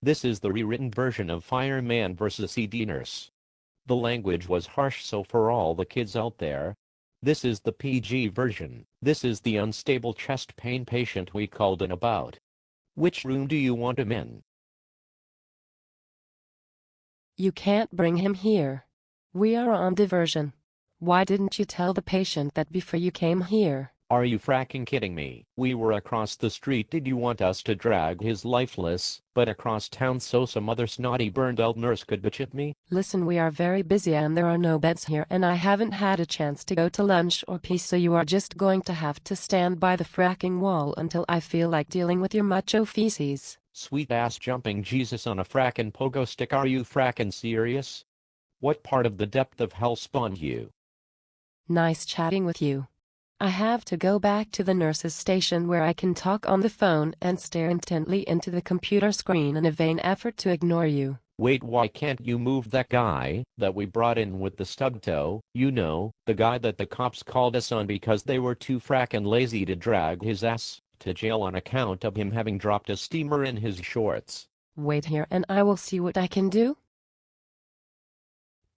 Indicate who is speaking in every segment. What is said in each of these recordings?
Speaker 1: This is the rewritten version of Fireman vs. ED Nurse. The language was harsh, so for all the kids out there, this is the PG version. This is the unstable chest pain patient we called in about. Which room do you want him in?
Speaker 2: You can't bring him here. We are on diversion. Why didn't you tell the patient that before you came here?
Speaker 1: Are you fracking kidding me? We were across the street. Did you want us to drag his lifeless but across town so some other snotty burned out nurse could bitch at me?
Speaker 2: Listen, we are very busy and there are no beds here, and I haven't had a chance to go to lunch or pee, so you are just going to have to stand by the fracking wall until I feel like dealing with your macho feces.
Speaker 1: Sweet ass jumping Jesus on a frackin' pogo stick. Are you frackin' serious? What part of the depth of hell spawned you?
Speaker 2: Nice chatting with you. I have to go back to the nurse's station where I can talk on the phone and stare intently into the computer screen in a vain effort to ignore you.
Speaker 1: Wait, why can't you move that guy that we brought in with the stub toe? You know, the guy that the cops called us on because they were too frackin' lazy to drag his ass to jail on account of him having dropped a steamer in his shorts.
Speaker 2: Wait here and I will see what I can do.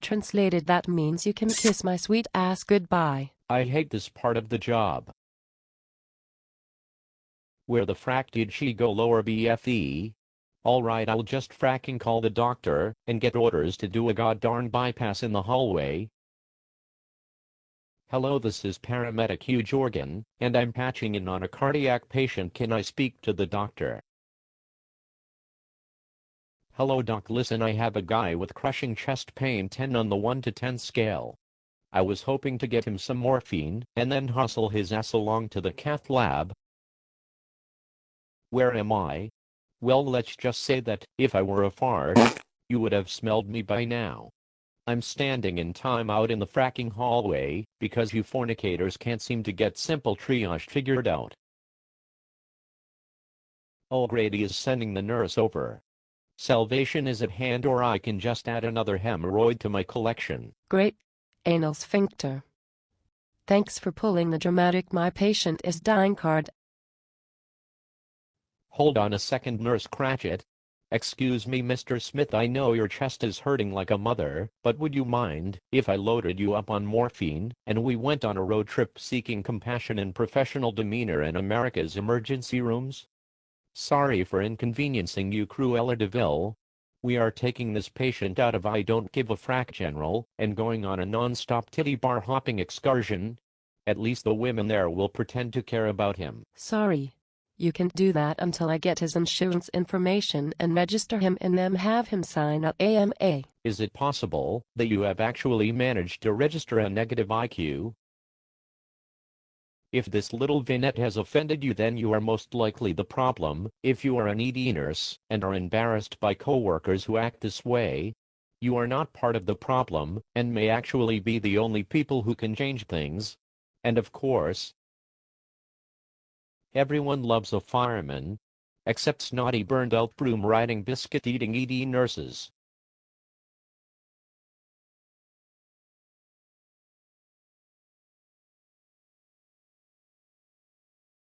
Speaker 2: Translated, that means you can kiss my sweet ass goodbye.
Speaker 1: I hate this part of the job. Where the frack did she go, lower BFE? Alright, I'll just fracking call the doctor and get orders to do a goddarn bypass in the hallway. Hello, this is paramedic Hugh Jorgen, and I'm patching in on a cardiac patient. Can I speak to the doctor? Hello doc, listen, I have a guy with crushing chest pain, 10 on the 1 to 10 scale. I was hoping to get him some morphine and then hustle his ass along to the cath lab. Where am I? Well, let's just say that if I were a fart, you would have smelled me by now. I'm standing in time out in the fracking hallway because you fornicators can't seem to get simple triage figured out. Oh, Grady is sending the nurse over. Salvation is at hand, or I can just add another hemorrhoid to my collection.
Speaker 2: Great. Anal sphincter. Thanks for pulling the dramatic "my patient is dying" card.
Speaker 1: Hold on a second, Nurse Cratchit. Excuse me, Mr. Smith, I know your chest is hurting like a mother, but would you mind if I loaded you up on morphine and we went on a road trip seeking compassion and professional demeanor in America's emergency rooms? Sorry for inconveniencing you, Cruella de Vil. We are taking this patient out of I don't give a frack general and going on a non-stop titty bar hopping excursion. At least the women there will pretend to care about him.
Speaker 2: Sorry. You can do that until I get his insurance information and register him and then have him sign up AMA.
Speaker 1: Is it possible that you have actually managed to register a negative IQ? If this little vignette has offended you, then you are most likely the problem. If you are an ED nurse and are embarrassed by coworkers who act this way, you are not part of the problem and may actually be the only people who can change things. And of course, everyone loves a fireman, except snotty burned out broom riding biscuit eating ED nurses.